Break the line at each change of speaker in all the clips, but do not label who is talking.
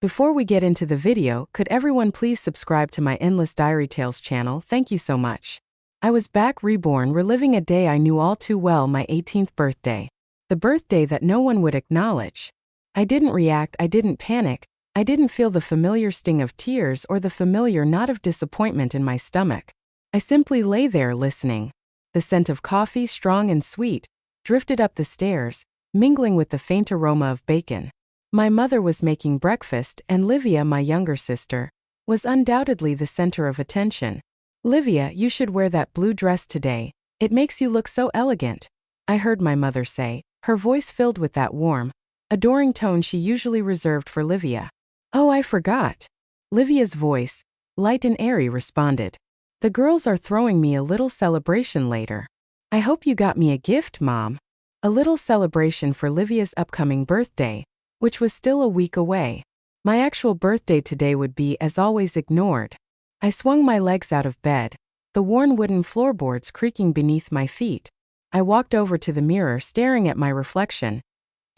Before we get into the video, could everyone please subscribe to my Endless Diary Tales channel? Thank you so much. I was back reborn, reliving a day I knew all too well, my 18th birthday. The birthday that no one would acknowledge. I didn't react, I didn't panic, I didn't feel the familiar sting of tears or the familiar knot of disappointment in my stomach. I simply lay there listening. The scent of coffee, strong and sweet, drifted up the stairs, mingling with the faint aroma of bacon. My mother was making breakfast, and Livia, my younger sister, was undoubtedly the center of attention. "Livia, you should wear that blue dress today. It makes you look so elegant," I heard my mother say, her voice filled with that warm, adoring tone she usually reserved for Livia. "Oh, I forgot." Livia's voice, light and airy, responded. "The girls are throwing me a little celebration later. I hope you got me a gift, Mom." A little celebration for Livia's upcoming birthday, which was still a week away. My actual birthday today would be, as always, ignored. I swung my legs out of bed, the worn wooden floorboards creaking beneath my feet. I walked over to the mirror, staring at my reflection.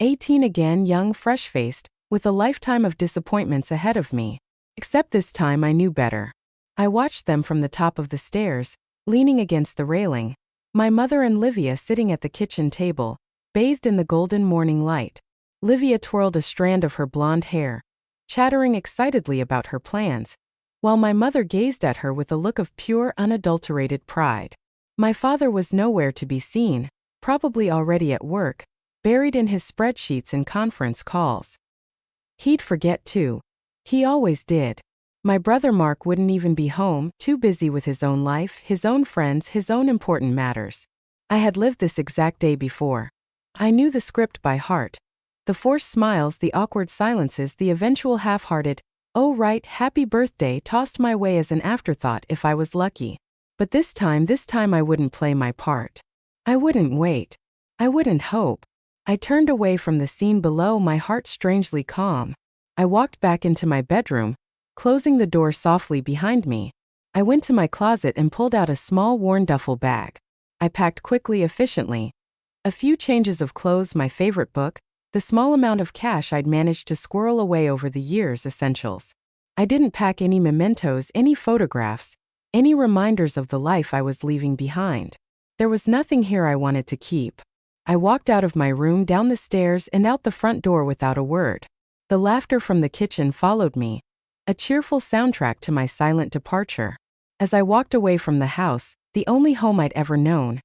18 again, young, fresh-faced, with a lifetime of disappointments ahead of me. Except this time I knew better. I watched them from the top of the stairs, leaning against the railing. My mother and Livia sitting at the kitchen table, bathed in the golden morning light. Livia twirled a strand of her blonde hair, chattering excitedly about her plans, while my mother gazed at her with a look of pure, unadulterated pride. My father was nowhere to be seen, probably already at work, buried in his spreadsheets and conference calls. He'd forget too. He always did. My brother Mark wouldn't even be home, too busy with his own life, his own friends, his own important matters. I had lived this exact day before. I knew the script by heart. The forced smiles, the awkward silences, the eventual half-hearted, "Oh right, happy birthday," tossed my way as an afterthought if I was lucky. But this time I wouldn't play my part. I wouldn't wait. I wouldn't hope. I turned away from the scene below, my heart strangely calm. I walked back into my bedroom, closing the door softly behind me. I went to my closet and pulled out a small worn duffel bag. I packed quickly, efficiently. A few changes of clothes, my favorite book, the small amount of cash I'd managed to squirrel away over the years, essentials. I didn't pack any mementos, any photographs, any reminders of the life I was leaving behind. There was nothing here I wanted to keep. I walked out of my room, down the stairs, and out the front door without a word. The laughter from the kitchen followed me, a cheerful soundtrack to my silent departure. As I walked away from the house, the only home I'd ever known,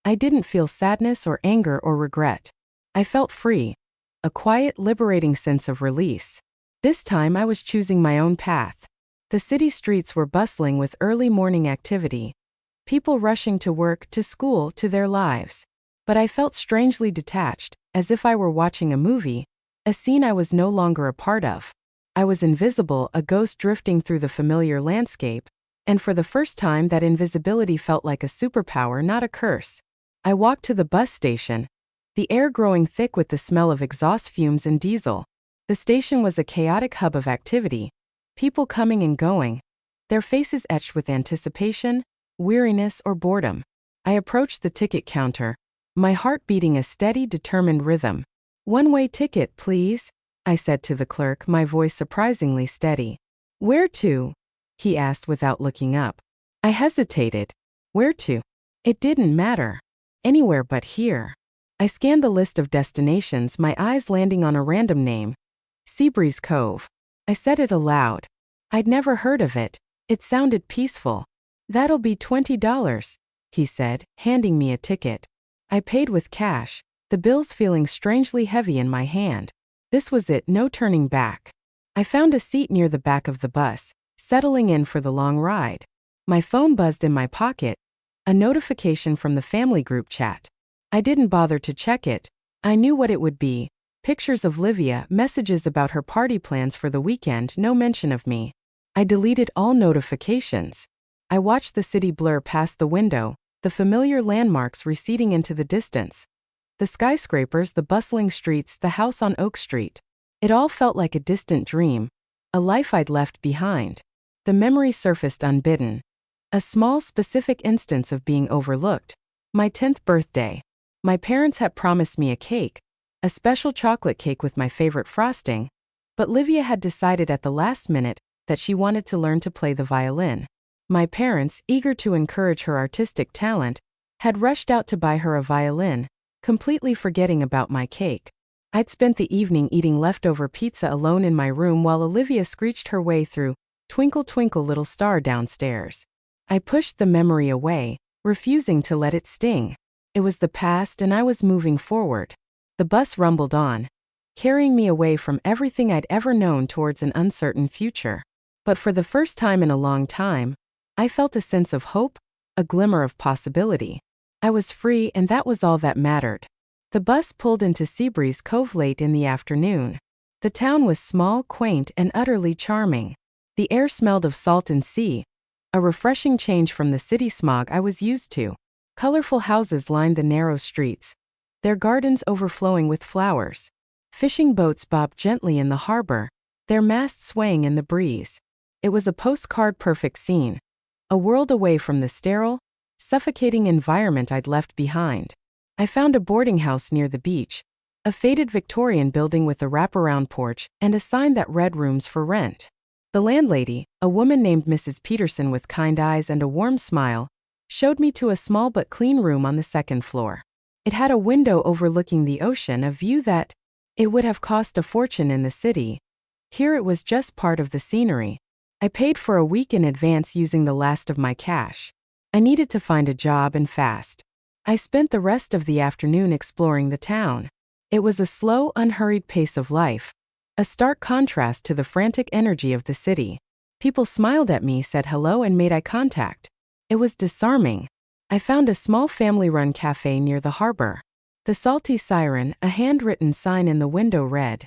I didn't feel sadness or anger or regret. I felt free. A quiet, liberating sense of release. This time I was choosing my own path. The city streets were bustling with early morning activity. People rushing to work, to school, to their lives. But I felt strangely detached, as if I were watching a movie, a scene I was no longer a part of. I was invisible, a ghost drifting through the familiar landscape, and for the first time that invisibility felt like a superpower, not a curse. I walked to the bus station, the air growing thick with the smell of exhaust fumes and diesel. The station was a chaotic hub of activity, people coming and going, their faces etched with anticipation, weariness, or boredom. I approached the ticket counter, my heart beating a steady, determined rhythm. "One-way ticket, please," I said to the clerk, my voice surprisingly steady. "Where to?" he asked without looking up. I hesitated. Where to? It didn't matter. Anywhere but here. I scanned the list of destinations, my eyes landing on a random name. Seabreeze Cove. I said it aloud. I'd never heard of it. It sounded peaceful. "That'll be $20, he said, handing me a ticket. I paid with cash, the bills feeling strangely heavy in my hand. This was it, no turning back. I found a seat near the back of the bus, settling in for the long ride. My phone buzzed in my pocket, a notification from the family group chat. I didn't bother to check it. I knew what it would be. Pictures of Livia, messages about her party plans for the weekend, no mention of me. I deleted all notifications. I watched the city blur past the window, the familiar landmarks receding into the distance. The skyscrapers, the bustling streets, the house on Oak Street. It all felt like a distant dream, a life I'd left behind. The memory surfaced unbidden. A small, specific instance of being overlooked. My 10th birthday. My parents had promised me a cake, a special chocolate cake with my favorite frosting. But Livia had decided at the last minute that she wanted to learn to play the violin. My parents, eager to encourage her artistic talent, had rushed out to buy her a violin, completely forgetting about my cake. I'd spent the evening eating leftover pizza alone in my room while Olivia screeched her way through Twinkle Twinkle Little Star downstairs. I pushed the memory away, refusing to let it sting. It was the past and I was moving forward. The bus rumbled on, carrying me away from everything I'd ever known towards an uncertain future. But for the first time in a long time, I felt a sense of hope, a glimmer of possibility. I was free and that was all that mattered. The bus pulled into Seabreeze Cove late in the afternoon. The town was small, quaint, and utterly charming. The air smelled of salt and sea, a refreshing change from the city smog I was used to. Colorful houses lined the narrow streets, their gardens overflowing with flowers. Fishing boats bobbed gently in the harbor, their masts swaying in the breeze. It was a postcard-perfect scene, a world away from the sterile, suffocating environment I'd left behind. I found a boarding house near the beach, a faded Victorian building with a wraparound porch and a sign that read rooms for rent. The landlady, a woman named Mrs. Peterson with kind eyes and a warm smile, showed me to a small but clean room on the second floor. It had a window overlooking the ocean, a view that it would have cost a fortune in the city. Here it was just part of the scenery. I paid for a week in advance using the last of my cash. I needed to find a job and fast. I spent the rest of the afternoon exploring the town. It was a slow, unhurried pace of life, a stark contrast to the frantic energy of the city. People smiled at me, said hello, and made eye contact. It was disarming. I found a small family-run cafe near the harbor. The salty siren, a handwritten sign in the window read,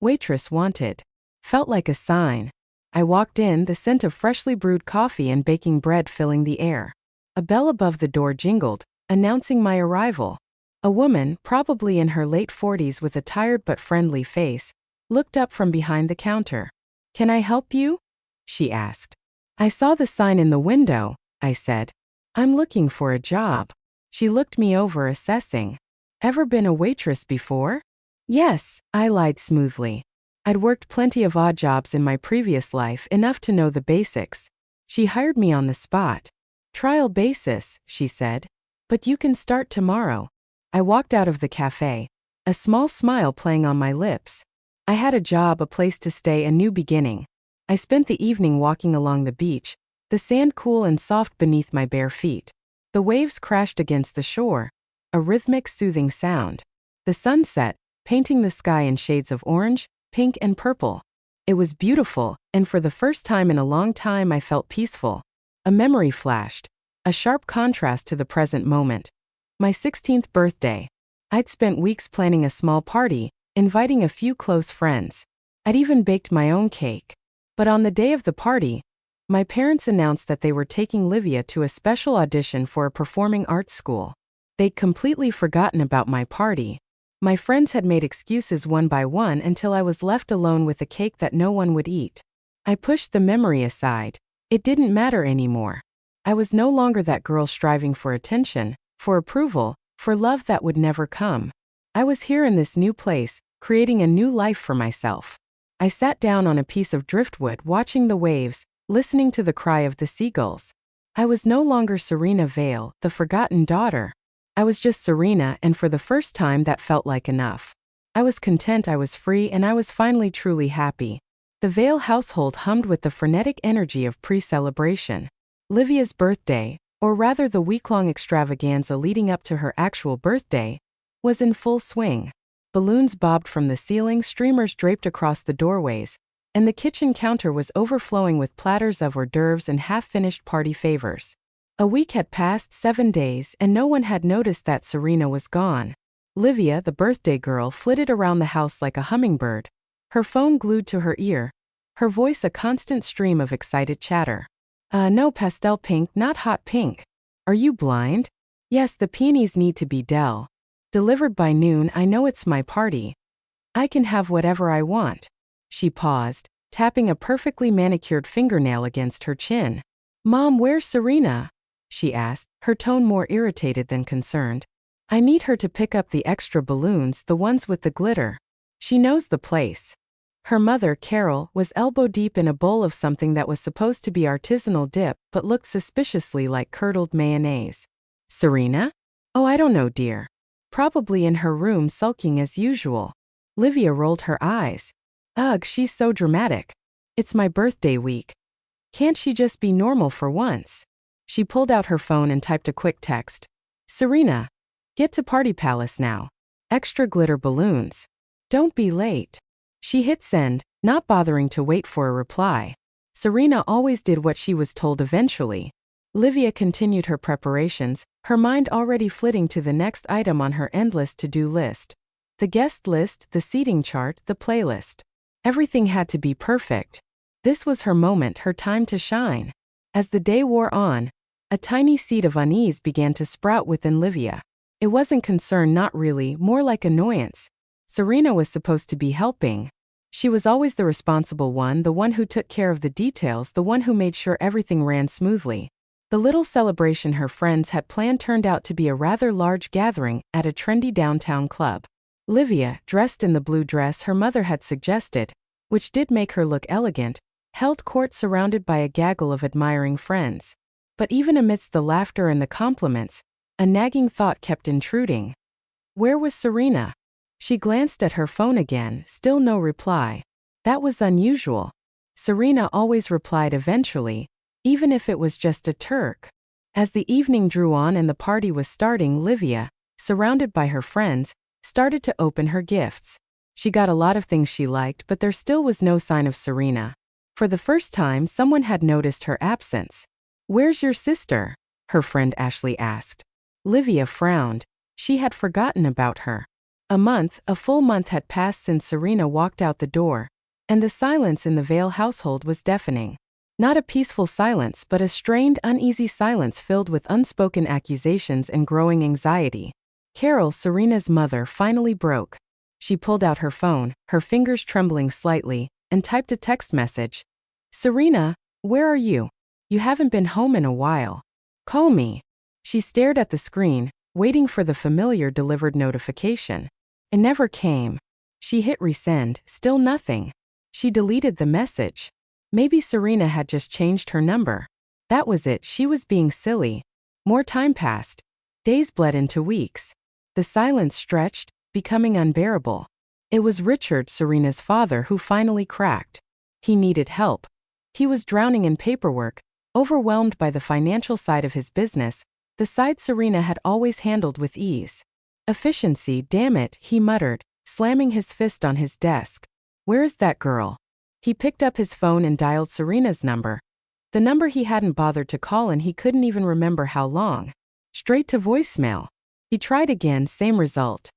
"Waitress wanted." Felt like a sign. I walked in, the scent of freshly brewed coffee and baking bread filling the air. A bell above the door jingled, announcing my arrival. A woman, probably in her late 40s with a tired but friendly face, looked up from behind the counter. "Can I help you?" she asked. "I saw the sign in the window," I said. "I'm looking for a job." She looked me over, assessing. "Ever been a waitress before?" "Yes," I lied smoothly. I'd worked plenty of odd jobs in my previous life, enough to know the basics. She hired me on the spot. "Trial basis," she said. "But you can start tomorrow." I walked out of the cafe, a small smile playing on my lips. I had a job, a place to stay, a new beginning. I spent the evening walking along the beach, the sand cool and soft beneath my bare feet. The waves crashed against the shore, a rhythmic, soothing sound. The sun set, painting the sky in shades of orange, pink, and purple. It was beautiful, and for the first time in a long time I felt peaceful. A memory flashed, a sharp contrast to the present moment. My 16th birthday. I'd spent weeks planning a small party, inviting a few close friends. I'd even baked my own cake. But on the day of the party, my parents announced that they were taking Livia to a special audition for a performing arts school. They'd completely forgotten about my party. My friends had made excuses one by one until I was left alone with a cake that no one would eat. I pushed the memory aside. It didn't matter anymore. I was no longer that girl striving for attention, for approval, for love that would never come. I was here in this new place, creating a new life for myself. I sat down on a piece of driftwood, watching the waves, listening to the cry of the seagulls. I was no longer Serena Vale, the forgotten daughter. I was just Serena, and for the first time that felt like enough. I was content, I was free, and I was finally truly happy. The Vale household hummed with the frenetic energy of pre-celebration. Livia's birthday, or rather the week-long extravaganza leading up to her actual birthday, was in full swing. Balloons bobbed from the ceiling, streamers draped across the doorways, and the kitchen counter was overflowing with platters of hors d'oeuvres and half-finished party favors. A week had passed, 7 days, and no one had noticed that Serena was gone. Livia, the birthday girl, flitted around the house like a hummingbird, her phone glued to her ear, her voice a constant stream of excited chatter. No, pastel pink, not hot pink. Are you blind? Yes, the peonies need to be delivered by noon. I know it's my party. I can have whatever I want." She paused, tapping a perfectly manicured fingernail against her chin. "Mom, where's Serena?" she asked, her tone more irritated than concerned. "I need her to pick up the extra balloons, the ones with the glitter. She knows the place." Her mother, Carol, was elbow-deep in a bowl of something that was supposed to be artisanal dip but looked suspiciously like curdled mayonnaise. Serena? Oh, I don't know, dear. Probably in her room sulking as usual. Livia rolled her eyes. Ugh, she's so dramatic. It's my birthday week. Can't she just be normal for once? She pulled out her phone and typed a quick text. Serena, get to Party Palace now. Extra glitter balloons. Don't be late. She hit send, not bothering to wait for a reply. Serena always did what she was told eventually. Livia continued her preparations, her mind already flitting to the next item on her endless to-do list. The guest list, the seating chart, the playlist. Everything had to be perfect. This was her moment, her time to shine. As the day wore on, a tiny seed of unease began to sprout within Livia. It wasn't concern, not really, more like annoyance. Serena was supposed to be helping. She was always the responsible one, the one who took care of the details, the one who made sure everything ran smoothly. The little celebration her friends had planned turned out to be a rather large gathering at a trendy downtown club. Livia, dressed in the blue dress her mother had suggested, which did make her look elegant, held court surrounded by a gaggle of admiring friends. But even amidst the laughter and the compliments, a nagging thought kept intruding. Where was Serena? She glanced at her phone again, still no reply. That was unusual. Serena always replied eventually, even if it was just a Turk. As the evening drew on and the party was starting, Livia, surrounded by her friends, started to open her gifts. She got a lot of things she liked, but there still was no sign of Serena. For the first time, someone had noticed her absence. Where's your sister? Her friend Ashley asked. Livia frowned. She had forgotten about her. A full month had passed since Serena walked out the door, and the silence in the Vale household was deafening. Not a peaceful silence, but a strained, uneasy silence filled with unspoken accusations and growing anxiety. Carol, Serena's mother, finally broke. She pulled out her phone, her fingers trembling slightly, and typed a text message. Serena, where are you? You haven't been home in a while. Call me. She stared at the screen, waiting for the familiar delivered notification. It never came. She hit resend, still nothing. She deleted the message. Maybe Serena had just changed her number. That was it, she was being silly. More time passed. Days bled into weeks. The silence stretched, becoming unbearable. It was Richard, Serena's father, who finally cracked. He needed help. He was drowning in paperwork, overwhelmed by the financial side of his business, the side Serena had always handled with ease. Efficiency, damn it, he muttered, slamming his fist on his desk. Where is that girl? He picked up his phone and dialed Serena's number. The number he hadn't bothered to call and he couldn't even remember how long. Straight to voicemail. He tried again, same result.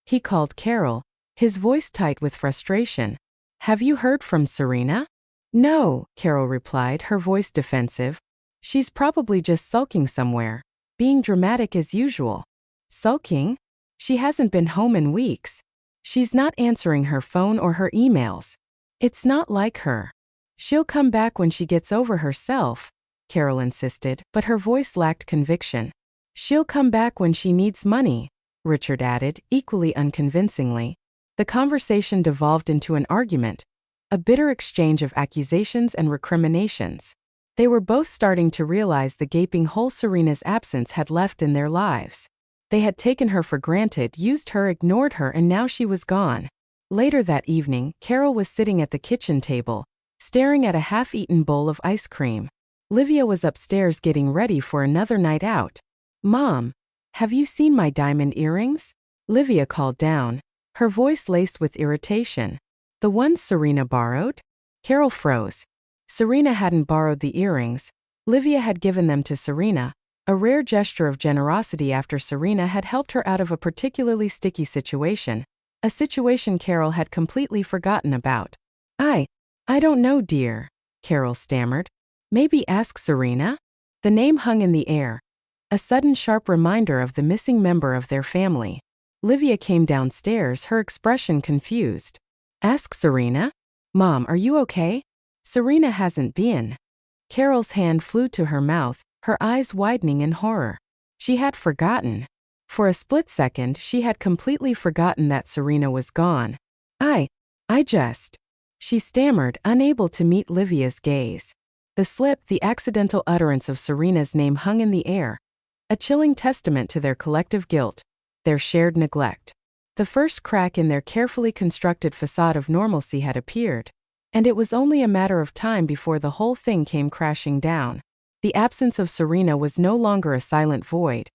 He called Carol, his voice tight with frustration. Have you heard from Serena? No, Carol replied, her voice defensive. She's probably just sulking somewhere, being dramatic as usual. Sulking? She hasn't been home in weeks. She's not answering her phone or her emails. It's not like her. She'll come back when she gets over herself, Carol insisted, but her voice lacked conviction. She'll come back when she needs money, Richard added, equally unconvincingly. The conversation devolved into an argument, a bitter exchange of accusations and recriminations. They were both starting to realize the gaping hole Serena's absence had left in their lives. They had taken her for granted, used her, ignored her, and now she was gone. Later that evening, Carol was sitting at the kitchen table, staring at a half-eaten bowl of ice cream. Livia was upstairs getting ready for another night out. Mom, have you seen my diamond earrings? Livia called down, her voice laced with irritation. The ones Serena borrowed? Carol froze. Serena hadn't borrowed the earrings. Livia had given them to Serena, a rare gesture of generosity after Serena had helped her out of a particularly sticky situation, a situation Carol had completely forgotten about. I don't know, dear, Carol stammered. Maybe ask Serena? The name hung in the air, a sudden sharp reminder of the missing member of their family. Livia came downstairs, her expression confused. Ask Serena? Mom, are you okay? Serena hasn't been. Carol's hand flew to her mouth, her eyes widening in horror. She had forgotten. For a split second, she had completely forgotten that Serena was gone. I just. She stammered, unable to meet Livia's gaze. The slip, the accidental utterance of Serena's name hung in the air, a chilling testament to their collective guilt, their shared neglect. The first crack in their carefully constructed facade of normalcy had appeared, and it was only a matter of time before the whole thing came crashing down. The absence of Serena was no longer a silent void.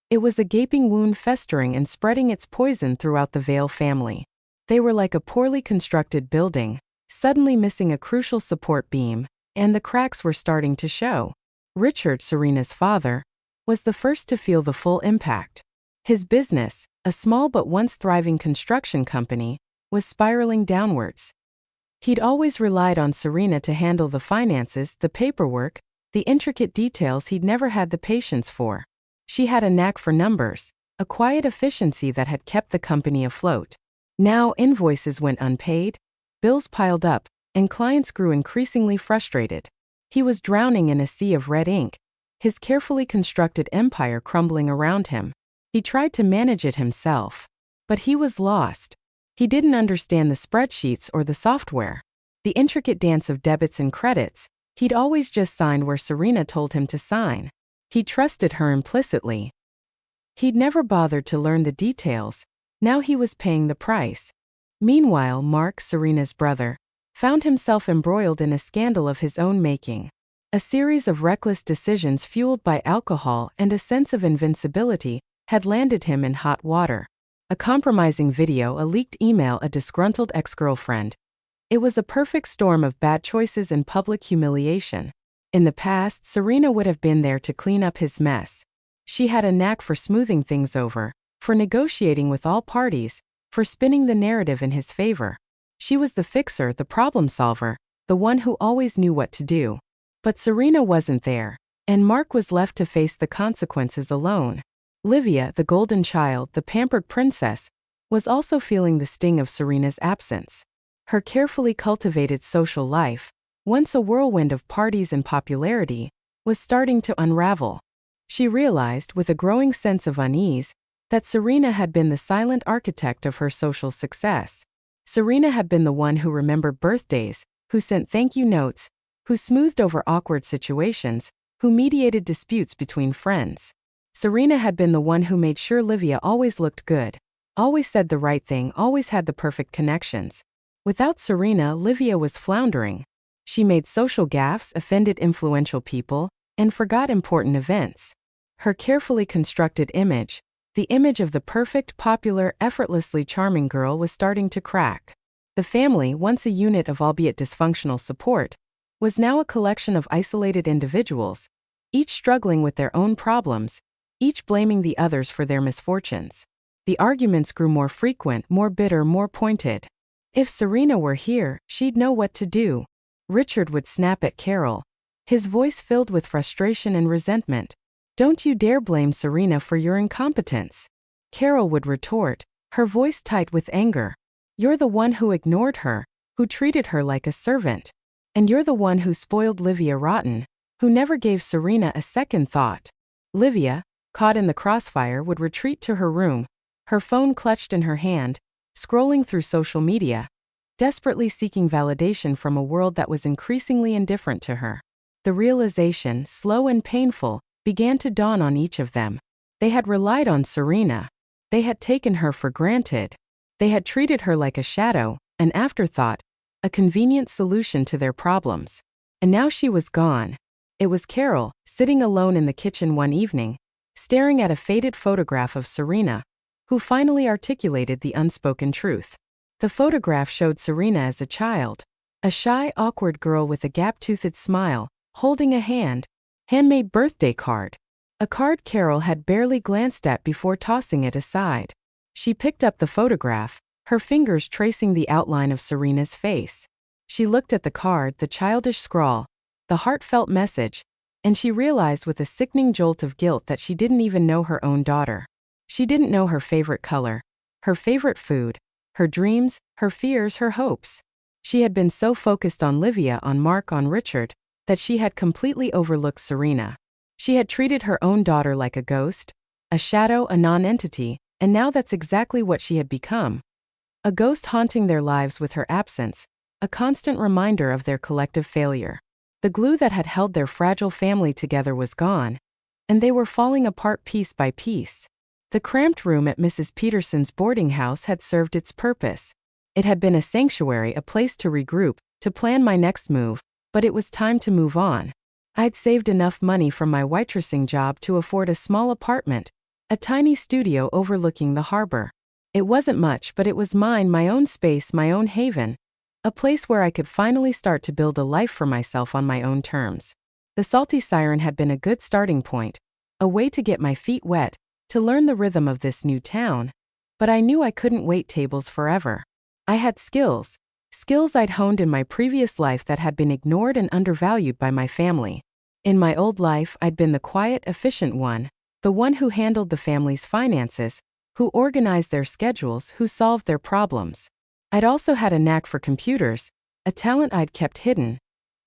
It was a gaping wound festering and spreading its poison throughout the Vale family. They were like a poorly constructed building, suddenly missing a crucial support beam, and the cracks were starting to show. Richard, Serena's father, was the first to feel the full impact. His business, a small but once thriving construction company, was spiraling downwards. He'd always relied on Serena to handle the finances, the paperwork, the intricate details he'd never had the patience for. She had a knack for numbers, a quiet efficiency that had kept the company afloat. Now invoices went unpaid, bills piled up, and clients grew increasingly frustrated. He was drowning in a sea of red ink, his carefully constructed empire crumbling around him. He tried to manage it himself, but he was lost. He didn't understand the spreadsheets or the software, the intricate dance of debits and credits. He'd always just signed where Serena told him to sign. He trusted her implicitly. He'd never bothered to learn the details. Now he was paying the price. Meanwhile, Mark, Serena's brother, found himself embroiled in a scandal of his own making. A series of reckless decisions fueled by alcohol and a sense of invincibility had landed him in hot water. A compromising video, a leaked email, a disgruntled ex-girlfriend. It was a perfect storm of bad choices and public humiliation. In the past, Serena would have been there to clean up his mess. She had a knack for smoothing things over, for negotiating with all parties, for spinning the narrative in his favor. She was the fixer, the problem solver, the one who always knew what to do. But Serena wasn't there, and Mark was left to face the consequences alone. Livia, the golden child, the pampered princess, was also feeling the sting of Serena's absence. Her carefully cultivated social life, once a whirlwind of parties and popularity, was starting to unravel. She realized, with a growing sense of unease, that Serena had been the silent architect of her social success. Serena had been the one who remembered birthdays, who sent thank-you notes, who smoothed over awkward situations, who mediated disputes between friends. Serena had been the one who made sure Livia always looked good, always said the right thing, always had the perfect connections. Without Serena, Livia was floundering. She made social gaffes, offended influential people, and forgot important events. Her carefully constructed image, the image of the perfect, popular, effortlessly charming girl, was starting to crack. The family, once a unit of albeit dysfunctional support, was now a collection of isolated individuals, each struggling with their own problems, each blaming the others for their misfortunes. The arguments grew more frequent, more bitter, more pointed. If Serena were here, she'd know what to do. Richard would snap at Carol, his voice filled with frustration and resentment. "Don't you dare blame Serena for your incompetence." Carol would retort, her voice tight with anger. "You're the one who ignored her, who treated her like a servant. And you're the one who spoiled Livia rotten, who never gave Serena a second thought." Livia, caught in the crossfire, would retreat to her room, her phone clutched in her hand, scrolling through social media, desperately seeking validation from a world that was increasingly indifferent to her. The realization, slow and painful, began to dawn on each of them. They had relied on Serena. They had taken her for granted. They had treated her like a shadow, an afterthought, a convenient solution to their problems. And now she was gone. It was Carol, sitting alone in the kitchen one evening, staring at a faded photograph of Serena, who finally articulated the unspoken truth. The photograph showed Serena as a child, a shy, awkward girl with a gap-toothed smile, holding a handmade birthday card. A card Carol had barely glanced at before tossing it aside. She picked up the photograph, her fingers tracing the outline of Serena's face. She looked at the card, the childish scrawl, the heartfelt message, and she realized with a sickening jolt of guilt that she didn't even know her own daughter. She didn't know her favorite color, her favorite food, her dreams, her fears, her hopes. She had been so focused on Livia, on Mark, on Richard, that she had completely overlooked Serena. She had treated her own daughter like a ghost, a shadow, a non-entity, and now that's exactly what she had become. A ghost haunting their lives with her absence, a constant reminder of their collective failure. The glue that had held their fragile family together was gone, and they were falling apart piece by piece. The cramped room at Mrs. Peterson's boarding house had served its purpose. It had been a sanctuary, a place to regroup, to plan my next move, but it was time to move on. I'd saved enough money from my waitressing job to afford a small apartment, a tiny studio overlooking the harbor. It wasn't much, but it was mine, my own space, my own haven, a place where I could finally start to build a life for myself on my own terms. The Salty Siren had been a good starting point, a way to get my feet wet, to learn the rhythm of this new town, but I knew I couldn't wait tables forever. I had skills I'd honed in my previous life that had been ignored and undervalued by my family. In my old life, I'd been the quiet, efficient one, the one who handled the family's finances, who organized their schedules, who solved their problems. I'd also had a knack for computers, a talent I'd kept hidden,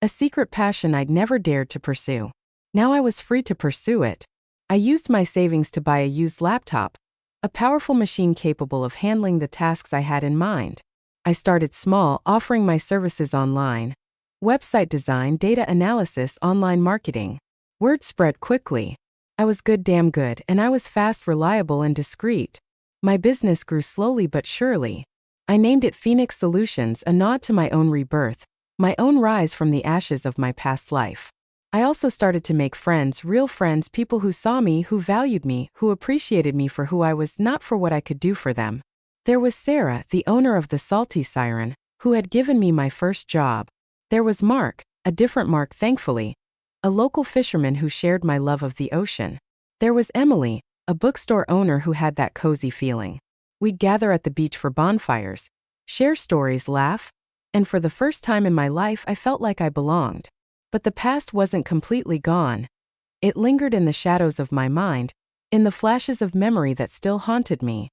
a secret passion I'd never dared to pursue. Now I was free to pursue it. I used my savings to buy a used laptop, a powerful machine capable of handling the tasks I had in mind. I started small, offering my services online: website design, data analysis, online marketing. Word spread quickly. I was good, damn good, and I was fast, reliable, and discreet. My business grew slowly but surely. I named it Phoenix Solutions, a nod to my own rebirth, my own rise from the ashes of my past life. I also started to make friends, real friends, people who saw me, who valued me, who appreciated me for who I was, not for what I could do for them. There was Sarah, the owner of the Salty Siren, who had given me my first job. There was Mark, a different Mark thankfully, a local fisherman who shared my love of the ocean. There was Emily, a bookstore owner who had that cozy feeling. We'd gather at the beach for bonfires, share stories, laugh, and for the first time in my life I felt like I belonged. But the past wasn't completely gone. It lingered in the shadows of my mind, in the flashes of memory that still haunted me.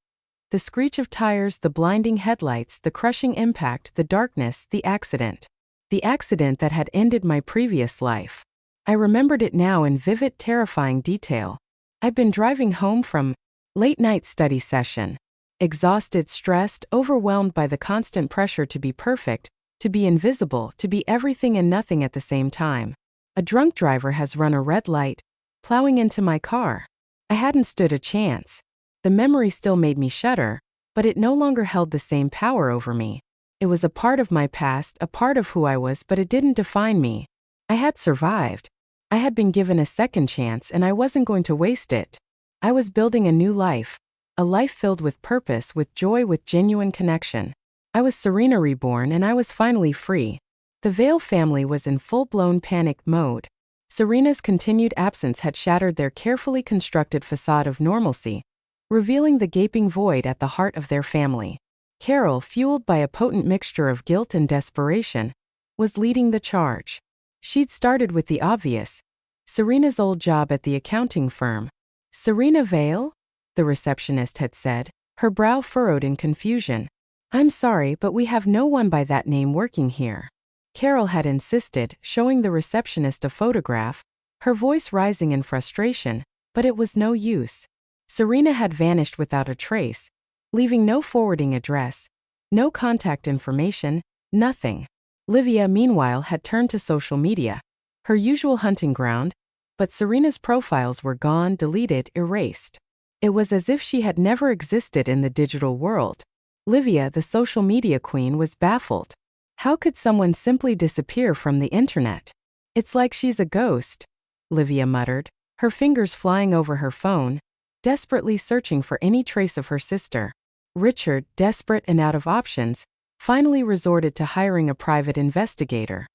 The screech of tires, the blinding headlights, the crushing impact, the darkness, the accident. The accident that had ended my previous life. I remembered it now in vivid, terrifying detail. I'd been driving home from late-night study session. Exhausted, stressed, overwhelmed by the constant pressure to be perfect, to be invisible, to be everything and nothing at the same time. A drunk driver has run a red light, plowing into my car. I hadn't stood a chance. The memory still made me shudder, but it no longer held the same power over me. It was a part of my past, a part of who I was, but it didn't define me. I had survived. I had been given a second chance, and I wasn't going to waste it. I was building a new life, a life filled with purpose, with joy, with genuine connection. I was Serena reborn, and I was finally free. The Vale family was in full-blown panic mode. Serena's continued absence had shattered their carefully constructed facade of normalcy, revealing the gaping void at the heart of their family. Carol, fueled by a potent mixture of guilt and desperation, was leading the charge. She'd started with the obvious: Serena's old job at the accounting firm. Serena Vale? The receptionist had said, her brow furrowed in confusion. I'm sorry, but we have no one by that name working here. Carol had insisted, showing the receptionist a photograph, her voice rising in frustration, but it was no use. Serena had vanished without a trace, leaving no forwarding address, no contact information, nothing. Livia, meanwhile, had turned to social media, her usual hunting ground, but Serena's profiles were gone, deleted, erased. It was as if she had never existed in the digital world. Livia, the social media queen, was baffled. How could someone simply disappear from the internet? It's like she's a ghost, Livia muttered, her fingers flying over her phone, desperately searching for any trace of her sister. Richard, desperate and out of options, finally resorted to hiring a private investigator.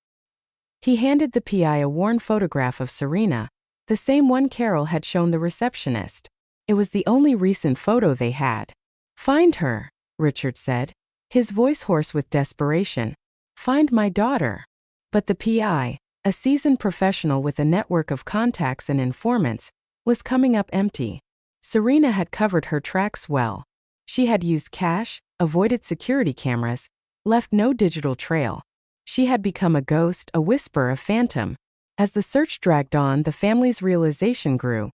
He handed the PI a worn photograph of Serena, the same one Carol had shown the receptionist. It was the only recent photo they had. Find her, Richard said, his voice hoarse with desperation. Find my daughter. But the PI, a seasoned professional with a network of contacts and informants, was coming up empty. Serena had covered her tracks well. She had used cash, avoided security cameras, left no digital trail. She had become a ghost, a whisper, a phantom. As the search dragged on, the family's realization grew.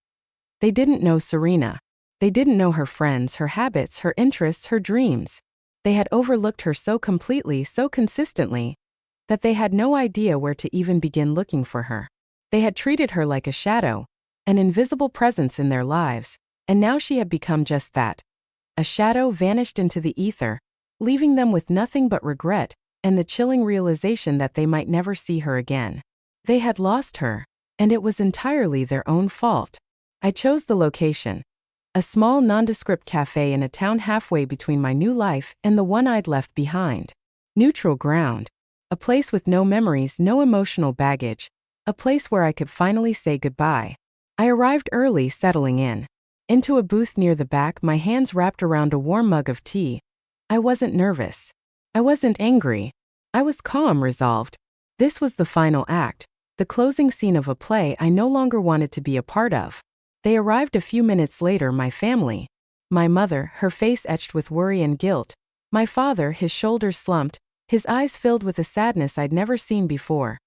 They didn't know Serena. They didn't know her friends, her habits, her interests, her dreams. They had overlooked her so completely, so consistently, that they had no idea where to even begin looking for her. They had treated her like a shadow, an invisible presence in their lives, and now she had become just that. A shadow vanished into the ether, leaving them with nothing but regret and the chilling realization that they might never see her again. They had lost her, and it was entirely their own fault. I chose the location, a small nondescript cafe in a town halfway between my new life and the one I'd left behind. Neutral ground, a place with no memories, no emotional baggage, a place where I could finally say goodbye. I arrived early, settling in. Into a booth near the back, my hands wrapped around a warm mug of tea. I wasn't nervous. I wasn't angry. I was calm, resolved. This was the final act, the closing scene of a play I no longer wanted to be a part of. They arrived a few minutes later, my family. My mother, her face etched with worry and guilt. My father, his shoulders slumped, his eyes filled with a sadness I'd never seen before.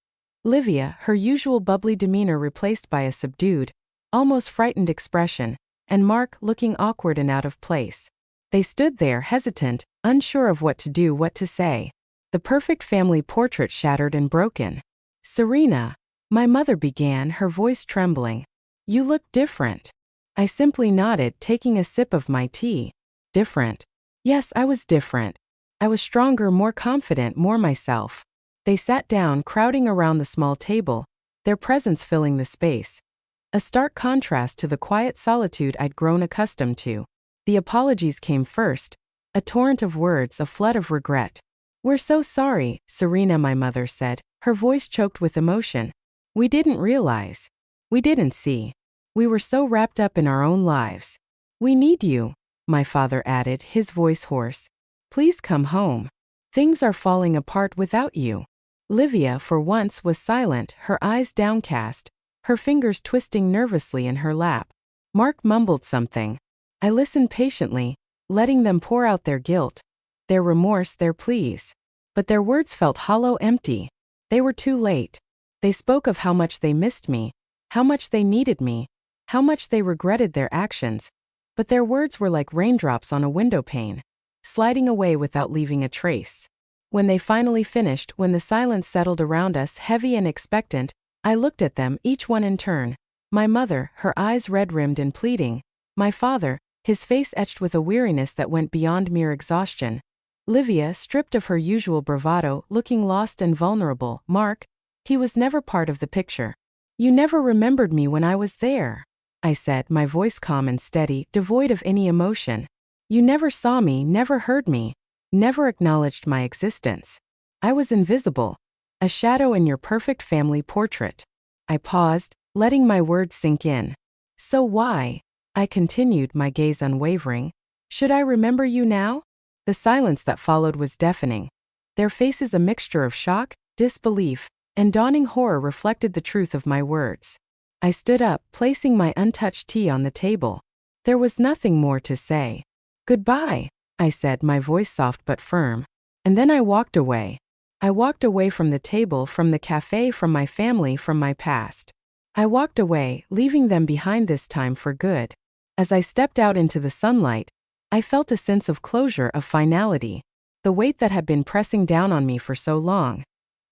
Livia, her usual bubbly demeanor replaced by a subdued, almost frightened expression, and Mark, looking awkward and out of place. They stood there, hesitant, unsure of what to do, what to say. The perfect family portrait shattered and broken. "Serena," my mother began, her voice trembling. "You look different." I simply nodded, taking a sip of my tea. Different? Yes, I was different. I was stronger, more confident, more myself. They sat down, crowding around the small table, their presence filling the space. A stark contrast to the quiet solitude I'd grown accustomed to. The apologies came first, a torrent of words, a flood of regret. "We're so sorry," Serena, my mother said, her voice choked with emotion. "We didn't realize. We didn't see. We were so wrapped up in our own lives." "We need you," my father added, his voice hoarse. "Please come home. Things are falling apart without you." Livia, for once, was silent, her eyes downcast, her fingers twisting nervously in her lap. Mark mumbled something. I listened patiently, letting them pour out their guilt, their remorse, their pleas. But their words felt hollow, empty. They were too late. They spoke of how much they missed me, how much they needed me, how much they regretted their actions. But their words were like raindrops on a window pane, sliding away without leaving a trace. When they finally finished, when the silence settled around us, heavy and expectant, I looked at them, each one in turn. My mother, her eyes red-rimmed and pleading. My father, his face etched with a weariness that went beyond mere exhaustion. Livia, stripped of her usual bravado, looking lost and vulnerable. Mark, he was never part of the picture. "You never remembered me when I was there," I said, my voice calm and steady, devoid of any emotion. "You never saw me, never heard me, never acknowledged my existence. I was invisible, a shadow in your perfect family portrait." I paused, letting my words sink in. "So why," I continued, my gaze unwavering, "should I remember you now?" The silence that followed was deafening. Their faces, a mixture of shock, disbelief, and dawning horror, reflected the truth of my words. I stood up, placing my untouched tea on the table. There was nothing more to say. "Goodbye," I said, my voice soft but firm. And then I walked away. I walked away from the table, from the cafe, from my family, from my past. I walked away, leaving them behind this time for good. As I stepped out into the sunlight, I felt a sense of closure, of finality. The weight that had been pressing down on me for so long.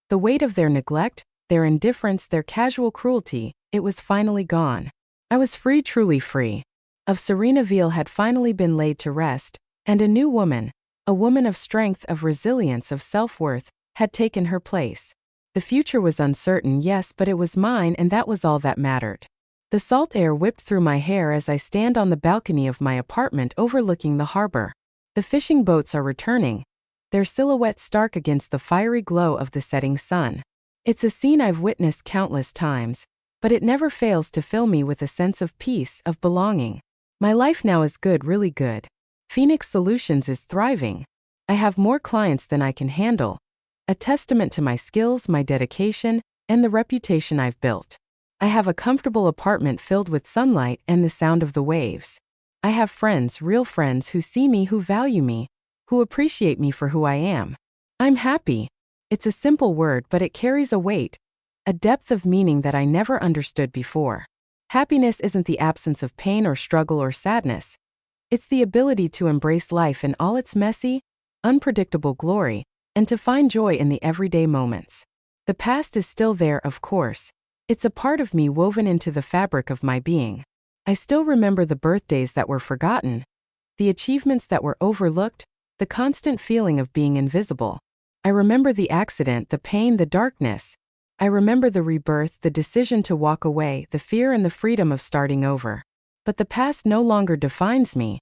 The weight of their neglect, their indifference, their casual cruelty, it was finally gone. I was free, truly free. Of Serena Veal had finally been laid to rest, and a new woman, a woman of strength, of resilience, of self-worth, had taken her place. The future was uncertain, yes, but it was mine, and that was all that mattered. The salt air whipped through my hair as I stand on the balcony of my apartment overlooking the harbor. The fishing boats are returning, their silhouettes stark against the fiery glow of the setting sun. It's a scene I've witnessed countless times, but it never fails to fill me with a sense of peace, of belonging. My life now is good, really good. Phoenix Solutions is thriving. I have more clients than I can handle, a testament to my skills, my dedication, and the reputation I've built. I have a comfortable apartment filled with sunlight and the sound of the waves. I have friends, real friends, who see me, who value me, who appreciate me for who I am. I'm happy. It's a simple word, but it carries a weight, a depth of meaning that I never understood before. Happiness isn't the absence of pain or struggle or sadness. It's the ability to embrace life in all its messy, unpredictable glory, and to find joy in the everyday moments. The past is still there, of course. It's a part of me woven into the fabric of my being. I still remember the birthdays that were forgotten, the achievements that were overlooked, the constant feeling of being invisible. I remember the accident, the pain, the darkness. I remember the rebirth, the decision to walk away, the fear and the freedom of starting over. But the past no longer defines me.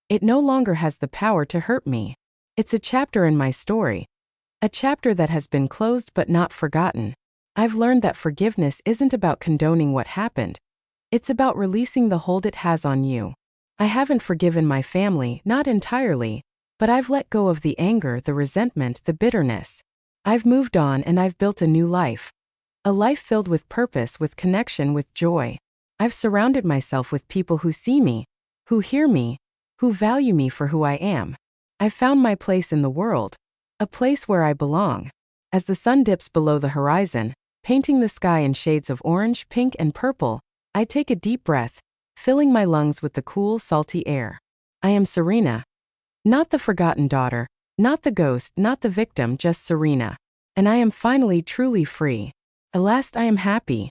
It no longer has the power to hurt me. It's a chapter in my story. A chapter that has been closed but not forgotten. I've learned that forgiveness isn't about condoning what happened. It's about releasing the hold it has on you. I haven't forgiven my family, not entirely, but I've let go of the anger, the resentment, the bitterness. I've moved on and I've built a new life. A life filled with purpose, with connection, with joy. I've surrounded myself with people who see me, who hear me, who value me for who I am. I've found my place in the world, a place where I belong. As the sun dips below the horizon, painting the sky in shades of orange, pink, and purple, I take a deep breath, filling my lungs with the cool, salty air. I am Serena. Not the forgotten daughter, not the ghost, not the victim, just Serena. And I am finally truly free. At last I am happy.